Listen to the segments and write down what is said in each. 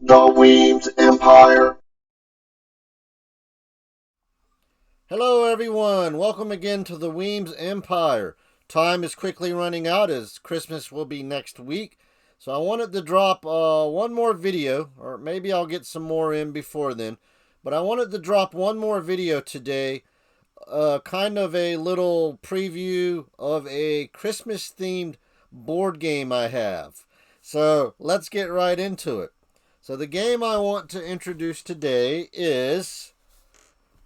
The Weems Empire. Hello everyone, welcome again to the Weems Empire. Time is quickly running out as Christmas will be next week. So I wanted to drop one more video, or maybe I'll get some more in before then. But I wanted to drop one more video today, kind of a little preview of a Christmas themed board game I have. So let's get right into it. So the game I want to introduce today is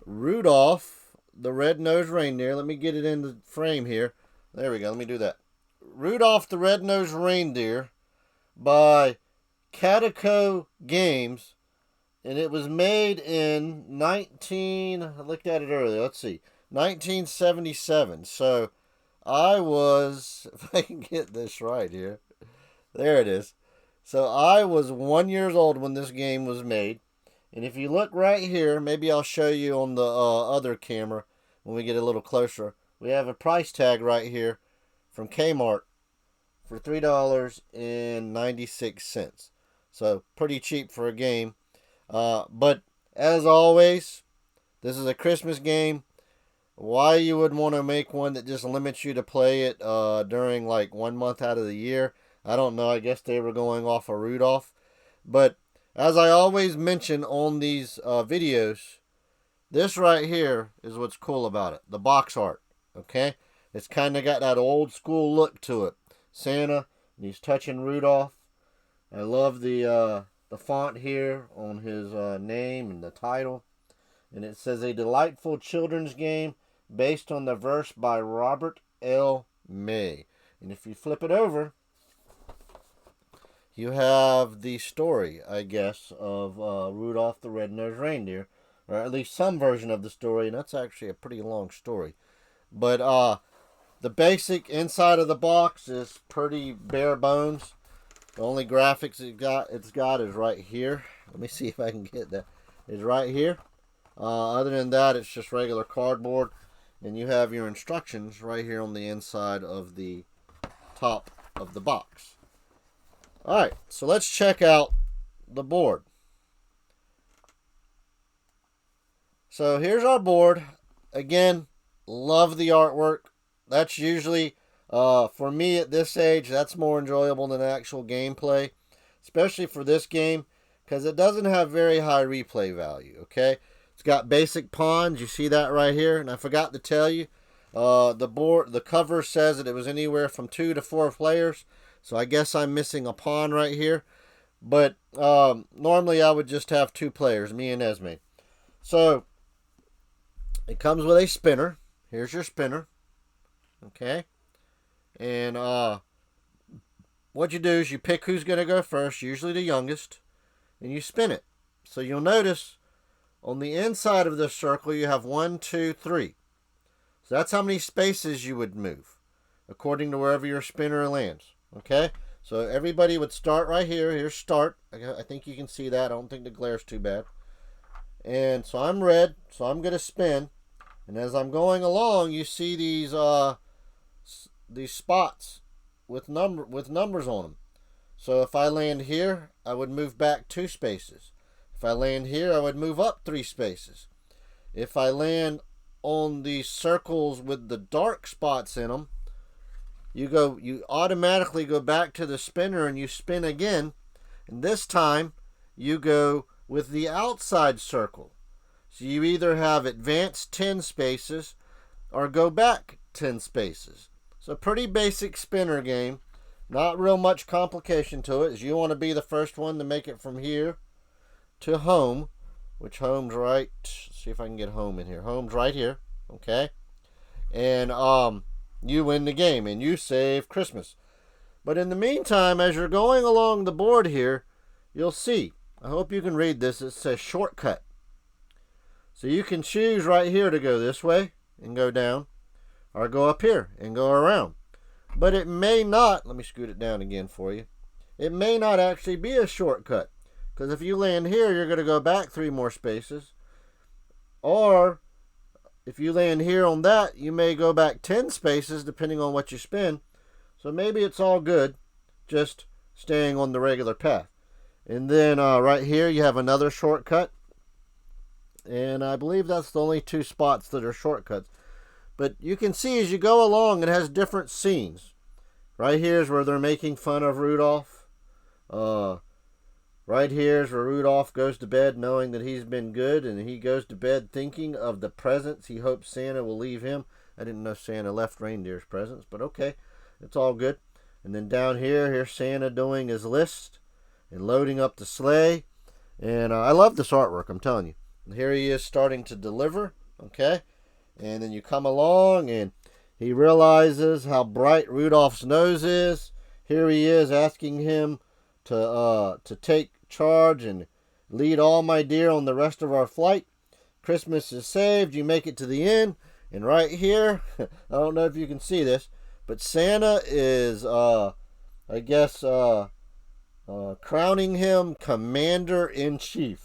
Rudolph the Red-Nosed Reindeer. Let me get it in the frame here. There we go. Let me do that. Rudolph the Red-Nosed Reindeer by Cadaco Games. And it was made in I looked at it earlier. Let's see. 1977. So I was, if I can get this right here. There it is. So I was 1 year old when this game was made. And if you look right here, maybe I'll show you on the other camera when we get a little closer. We have a price tag right here from K-Mart for $3.96. So pretty cheap for a game. But as always, this is a Christmas game. Why you would want to make one that just limits you to play it during like 1 month out of the year, I don't know. I guess they were going off of Rudolph. But as I always mention on these videos, this right here is what's cool about it. The box art, okay? It's kind of got that old school look to it. Santa, and he's touching Rudolph. I love the font here on his name and the title. And it says, a delightful children's game based on the verse by Robert L. May. And if you flip it over, you have the story, I guess, of Rudolph the Red-Nosed Reindeer. Or at least some version of the story, and that's actually a pretty long story. But the basic inside of the box is pretty bare bones. The only graphics it's got is right here. Let me see if I can get that. Is right here. Other than that, it's just regular cardboard. And you have your instructions right here on the inside of the top of the box. Alright, so let's check out the board. So here's our board. Again, love the artwork. That's usually, for me at this age, that's more enjoyable than actual gameplay. Especially for this game, because it doesn't have very high replay value, okay? It's got basic pawns. You see that right here. And I forgot to tell you, the cover says that it was anywhere from 2 to 4 players. So I guess I'm missing a pawn right here. But normally I would just have 2 players, me and Esme. So it comes with a spinner. Here's your spinner. Okay. And what you do is you pick who's going to go first, usually the youngest, and you spin it. So you'll notice on the inside of this circle you have 1, 2, 3. So that's how many spaces you would move according to wherever your spinner lands. Okay, so everybody would start right here. Here's start. I think you can see that. I don't think the glare's too bad. And so I'm red, so I'm going to spin. And as I'm going along, you see these spots with numbers on them. So if I land here, I would move back 2 spaces. If I land here, I would move up 3 spaces. If I land on these circles with the dark spots in them, you automatically go back to the spinner and you spin again. And this time you go with the outside circle. So you either have advanced 10 spaces or go back 10 spaces. So pretty basic spinner game. Not real much complication to it, as you want to be the first one to make it from here to home, which home's right. Let's see if I can get home in here. Home's right here, okay? And you win the game and you save Christmas. But in the meantime, as you're going along the board here, you'll see, I hope you can read this, it says shortcut. So you can choose right here to go this way and go down, or go up here and go around. But it may not, let me scoot it down again for you. It may not actually be a shortcut, Because if you land here, you're going to go back 3 more spaces. Or if you land here on that, you may go back 10 spaces depending on what you spin. So maybe it's all good just staying on the regular path. And then right here you have another shortcut. And I believe that's the only 2 spots that are shortcuts. But you can see as you go along, it has different scenes. Right here is where they're making fun of Rudolph. Right here is where Rudolph goes to bed knowing that he's been good. And he goes to bed thinking of the presents he hopes Santa will leave him. I didn't know Santa left reindeer's presents, but okay. It's all good. And then down here, here's Santa doing his list and loading up the sleigh. And I love this artwork, I'm telling you. And here he is starting to deliver, okay? And then you come along and he realizes how bright Rudolph's nose is. Here he is asking him to take charge and lead all my deer on the rest of our flight. Christmas is saved. You make it to the end. And right here, I don't know if you can see this, but Santa is, I guess, crowning him Commander-in-Chief.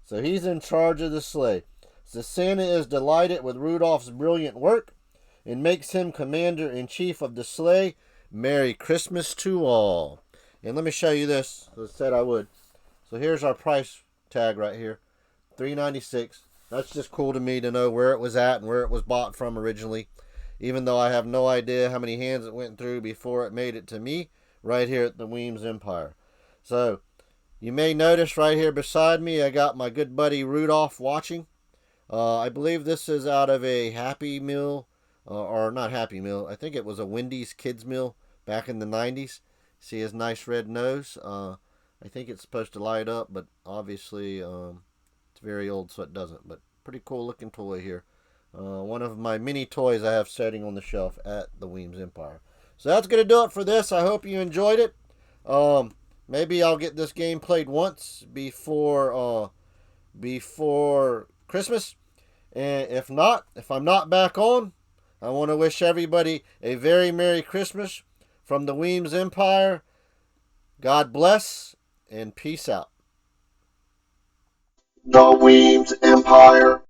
So he's in charge of the sleigh. So Santa is delighted with Rudolph's brilliant work and makes him Commander-in-Chief of the sleigh. Merry Christmas to all. And let me show you this. I said I would. So here's our price tag right here. $3.96. That's just cool to me to know where it was at and where it was bought from originally. Even though I have no idea how many hands it went through before it made it to me. Right here at the Weems Empire. So you may notice right here beside me, I got my good buddy Rudolph watching. I believe this is out of a Happy Meal, or not Happy Meal. I think it was a Wendy's Kids Meal back in the 90s. See his nice red nose? I think it's supposed to light up, but obviously it's very old, so it doesn't. But pretty cool looking toy here. One of my many toys I have sitting on the shelf at the Weems Empire. So that's going to do it for this. I hope you enjoyed it. Maybe I'll get this game played once before Christmas. And if not, if I'm not back on, I want to wish everybody a very Merry Christmas from the Weems Empire. God bless and peace out. The Weems Empire.